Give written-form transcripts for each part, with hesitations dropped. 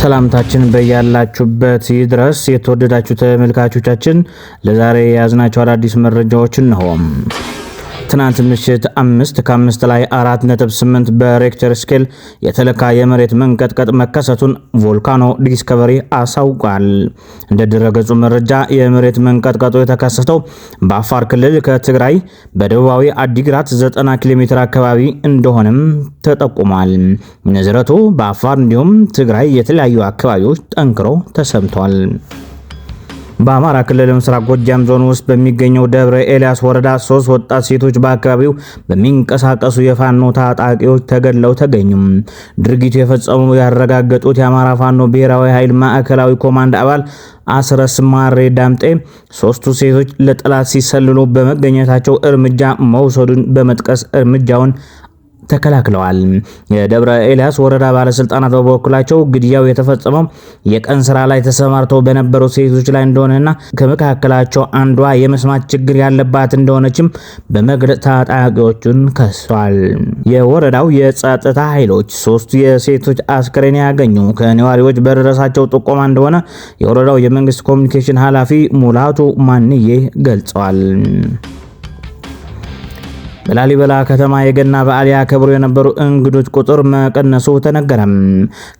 ሰላምታችን በያላችሁበት ይድረስ። የተወደዳችሁ ተመልካቾቻችን ለዛሬ ያዝናቸው አዳዲስ መረጃዎችን ነው። ትናንት ምሽት 5 ላይ 4.8 በሬክተር ስኬል የተለካ የመሬት መንቀጥቀጥ መከሰቱን ቮልካኖ ዲስከቨሪ አሳውቋል። እንደ ድረገጹ መረጃ የመሬት መንቀጥቀጡ የተከሰተው በአፋር ክልል ከትግራይ በደቡባዊ አዲግራት 90 ኪሎ ሜትር አካባቢ እንደሆነም ተጠቁሟል። ንዝረቱ በአፋር እንዲሁም ትግራይ የተለያዩ አካባቢዎች ጠንክሮ ተሰምቷል። በአማራ ክልል ምስራቅ ጎጃም ዞን ውስጥ በሚገኘው ደብረ ኤልያስ ወረዳ 3 ወጣት ሴቶች በአካባቢው በሚንቀሳቀሱ የፋኖ ታጣቂዎች ተገድለው ተገኙ። ድርጊቱ የፈጸሙ ያረጋገጡት የአማራ ፋኖ ብሔራዊ ኃይል ማዕከላዊ ኮማንድ አባል አስረስ ማሬ ዳምጤ ሶስቱ ሴቶች ለጠላት ሲሰልሉ በመገኘታቸው እርምጃ መውሰዱን በመጥቀስ እርምጃውን ተከላክለዋል። የደብረ ኤልያስ ወረዳ ባለስልጣናት በበኩላቸው ግድያው የተፈጸመው የቀን ስራ ላይ ተሰማርተው በነበሩ ሴቶች ላይ እንደሆነና ከመካከላቸው አንዷ የመስማት ችግር ያለባት እንደሆነችም በመግለጽ ታጣቂዎቹን ከሷል። የወረዳው የጸጥታ ኃይሎች ሶስቱ የሴቶች አስክሬን ያገኙ ከነዋሪዎች በደረሳቸው ጥቆማ እንደሆነ የወረዳው የመንግስት ኮሚኒኬሽን ኃላፊ ሙላቱ ማንዬ ገልጸዋል። በላሊበላ ከተማ የገና በዓል ያከብሩ የነበሩ እንግዶች ቁጥር መቀነሱ ተነገረ።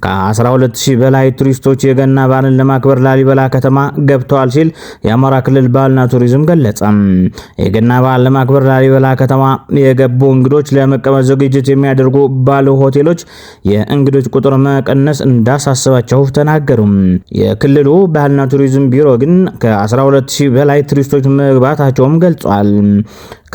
ከ12000 በላይ ቱሪስቶች የገና በዓልን ለማክበር ላሊበላ ከተማ ገብተዋል ሲል የአማራ ክልል ባህልና ቱሪዝም ገለጸ። የገና በዓል ለማክበር ላሊበላ ከተማ የገቡ እንግዶች ለመቀመጥ ዝግጅት የሚያደርጉ ባለ ሆቴሎች የእንግዶች ቁጥር መቀነስ እንዳሳሰባቸው ተናገሩ። የክልሉ ባህልና ቱሪዝም ቢሮ ግን ከ12000 በላይ ቱሪስቶች መግባታቸውም ገልጿል።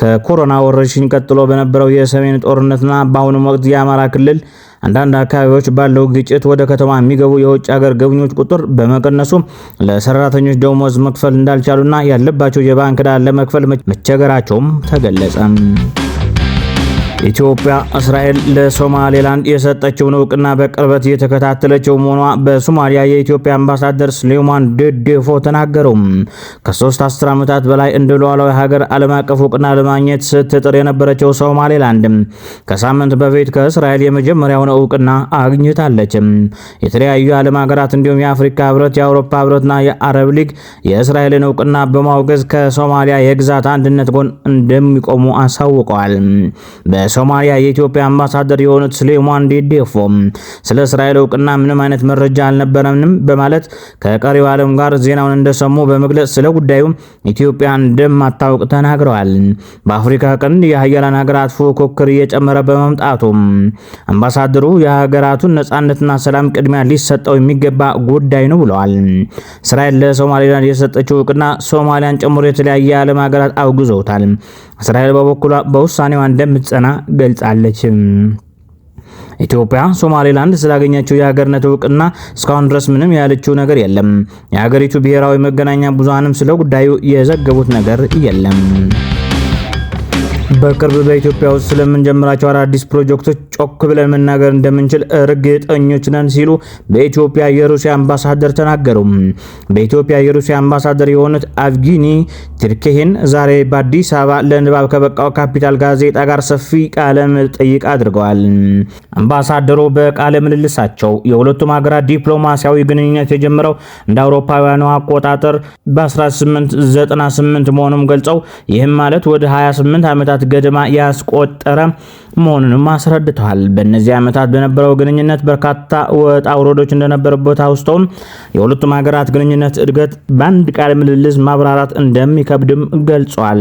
ከኮሮና ወረርሽኝ ቀጥሎ በነበረው የሰሜን ጦርነትና በአሁኑ ወቅት የአማራ ክልል አንዳንድ አካባቢዎች ባለው ግጭት ወደ ከተማ የሚገቡ የውጭ ሀገር ጎብኚዎች ቁጥር በመቀነሱ ለሰራተኞች ደሞዝ መክፈል እንዳልቻሉና ያለባቸው የባንክ ዕዳ ለመክፈል መቸገራቸውም ተገለጸ። ኢትዮጵያ እስራኤል ለሶማሌላንድ የሰጠችውን እውቅና በቅርበት እየተከታተለችው መሆኗ በሶማሊያ የኢትዮጵያ አምባሳደር ስሌማን ደደፎ ተናገሩ። ከ3 10 ዓመታት በላይ እንደ ሉዓላዊ ሀገር ዓለም አቀፍ እውቅና ለማግኘት ስትጥር የነበረችው ሶማሌላንድ ከሳምንት በፊት ከእስራኤል የመጀመሪያውን እውቅና አግኝታለች። የተለያዩ የዓለም ሀገራት እንዲሁም የአፍሪካ ህብረት፣ የአውሮፓ ህብረትና የአረብ ሊግ የእስራኤልን እውቅና በማውገዝ ከሶማሊያ የግዛት አንድነት ጎን እንደሚቆሙ አሳውቀዋል። በሶማሊያ የኢትዮጵያ አምባሳደር የሆኑት ስሌማን ደደፎ ስለ እስራኤል እውቅና ምንም አይነት መረጃ አልነበረንም በማለት ከቀሪው ዓለም ጋር ዜናውን እንደሰሙ በመግለጽ ስለ ጉዳዩ ኢትዮጵያ እንደማታውቅ ተናግረዋል። በአፍሪካ ቀንድ የሀያላን ሀገራት ፉክክር እየጨመረ በመምጣቱ አምባሳደሩ የሀገራቱን ነጻነትና ሰላም ቅድሚያ ሊሰጠው የሚገባ ጉዳይ ነው ብለዋል። እስራኤል ለሶማሊላንድ የሰጠችው እውቅና ሶማሊያን ጨምሮ የተለያየ የዓለም ሀገራት አውግዘውታል። እስራኤል በበኩሏ በውሳኔዋ እንደምትጸና ገልጻለች። ኢትዮጵያ ሶማሌላንድ ስላገኘችው የሀገርነት እውቅና እስካሁን ድረስ ምንም ያለችው ነገር የለም። የሀገሪቱ ብሔራዊ መገናኛ ብዙሃንም ስለ ጉዳዩ የዘገቡት ነገር የለም። በቅርብ በኢትዮጵያ ውስጥ ስለምንጀምራቸው አዳዲስ ፕሮጀክቶች ጮክ ብለን መናገር እንደምንችል እርግጠኞች ነን ሲሉ በኢትዮጵያ የሩሲያ አምባሳደር ተናገሩ። በኢትዮጵያ የሩሲያ አምባሳደር የሆኑት አቭጊኒ ትርኬሂን ዛሬ በአዲስ አበባ ለንባብ ከበቃው ካፒታል ጋዜጣ ጋር ሰፊ ቃለ መጠይቅ አድርገዋል። አምባሳደሩ በቃለ ምልልሳቸው የሁለቱም ሀገራት ዲፕሎማሲያዊ ግንኙነት የጀመረው እንደ አውሮፓውያኑ አቆጣጠር በ1898 መሆኑን ገልጸው ይህም ማለት ወደ 28 ዓመታት ገደማ ያስቆጠረ መሆኑንም አስረድተዋል። በእነዚህ ዓመታት በነበረው ግንኙነት በርካታ ወጣ ውረዶች እንደነበረበት አውስተው የሁለቱም ሀገራት ግንኙነት እድገት በአንድ ቃለ ምልልስ ማብራራት እንደሚከብድም ገልጿል።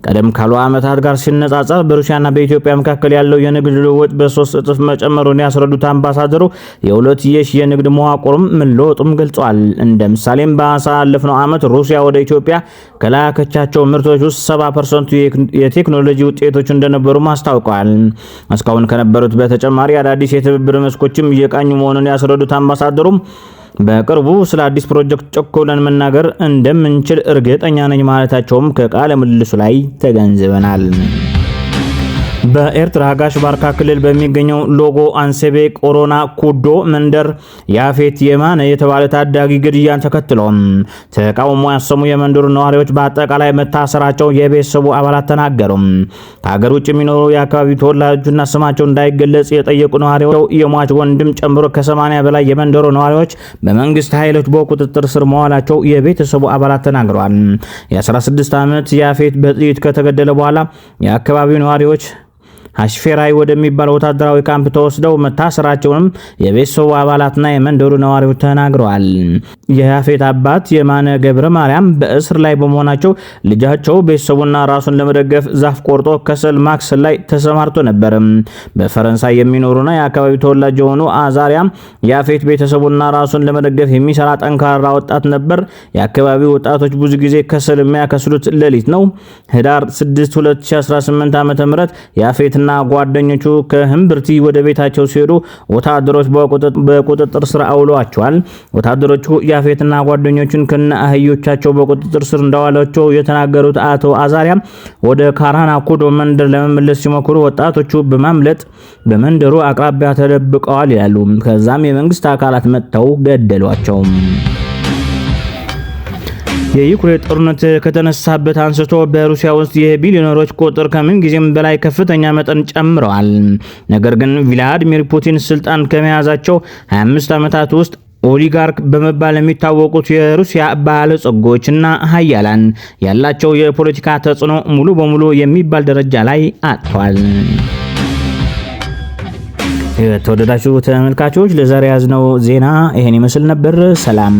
ቀደም ካሉ ዓመታት ጋር ሲነጻጸር በሩሲያና በኢትዮጵያ መካከል ያለው የንግድ ልውውጥ በ3 እጥፍ መጨመሩን ያስረዱት አምባሳደሩ የሁለትዮሽ የንግድ መዋቅሩም መለወጡም ገልጿል። እንደ ምሳሌም ባሳለፍነው ዓመት ሩሲያ ወደ ኢትዮጵያ ከላከቻቸው ምርቶች ውስጥ 70% የቴክኖሎጂ ውጤቶች እንደነበሩ አስታውቀዋል። እስካሁን ከነበሩት በተጨማሪ አዳዲስ የትብብር መስኮችም እየቃኙ መሆኑን ያስረዱት አምባሳደሩም በቅርቡ ስለ አዲስ ፕሮጀክት ጮክ ብለን መናገር እንደምንችል እርግጠኛ ነኝ ማለታቸውም ከቃለ ምልልሱ ላይ ተገንዝበናል። በኤርትራ ጋሽ ባርካ ክልል በሚገኘው ሎጎ አንሴቤ ቆሮና ኩዶ መንደር ያፌት የማነ የተባለ ታዳጊ ግድያን ተከትሎ ተቃውሞ ያሰሙ የመንደሩ ነዋሪዎች በአጠቃላይ መታሰራቸው የቤተሰቡ አባላት ተናገሩ። ከሀገር ውጭ የሚኖሩ የአካባቢው ተወላጆችና ስማቸው እንዳይገለጽ የጠየቁ ነዋሪዎች የሟች ወንድም ጨምሮ ከ80 በላይ የመንደሩ ነዋሪዎች በመንግስት ኃይሎች በቁጥጥር ስር መዋላቸው የቤተሰቡ አባላት ተናግረዋል። የ16 ዓመት ያፌት በጥይት ከተገደለ በኋላ የአካባቢው ነዋሪዎች አሽፌራይ ወደሚባለው ወታደራዊ ካምፕ ተወስደው መታሰራቸውንም የቤተሰቡ አባላትና የመንደሩ ነዋሪዎች ተናግረዋል። የያፌት አባት የማነ ገብረ ማርያም በእስር ላይ በመሆናቸው ልጃቸው ቤተሰቡና ራሱን ለመደገፍ ዛፍ ቆርጦ ከሰል ማክሰል ላይ ተሰማርቶ ነበር። በፈረንሳይ የሚኖሩና የአካባቢው ተወላጅ የሆኑ አዛሪያም ያፌት ቤተሰቡና ራሱን ለመደገፍ የሚሰራ ጠንካራ ወጣት ነበር። የአካባቢው ወጣቶች ብዙ ጊዜ ከሰል የሚያከስሉት ሌሊት ነው። ህዳር 6 2018 ዓ.ም ያፌት እና ጓደኞቹ ከህምብርቲ ወደ ቤታቸው ሲሄዱ ወታደሮች በቁጥጥር ስር አውለዋቸዋል። ወታደሮቹ ያፌትና ጓደኞቹን ከነ አህዮቻቸው በቁጥጥር ስር እንዳዋላቸው የተናገሩት አቶ አዛሪያ ወደ ካራና ኩዶ መንደር ለመመለስ ሲሞክሩ ወጣቶቹ በማምለጥ በመንደሩ አቅራቢያ ተደብቀዋል ይላሉ። ከዛም የመንግስት አካላት መጥተው ገደሏቸው። የዩክሬን ጦርነት ከተነሳበት አንስቶ በሩሲያ ውስጥ የቢሊዮነሮች ቁጥር ከምን ጊዜም በላይ ከፍተኛ መጠን ጨምረዋል። ነገር ግን ቭላዲሚር ፑቲን ስልጣን ከመያዛቸው 25 ዓመታት ውስጥ ኦሊጋርክ በመባል የሚታወቁት የሩሲያ ባለጸጎችና ሀያላን ያላቸው የፖለቲካ ተጽዕኖ ሙሉ በሙሉ የሚባል ደረጃ ላይ አጥቷል። የተወደዳችሁ ተመልካቾች ለዛሬ ያዝነው ዜና ይሄን ይመስል ነበር። ሰላም።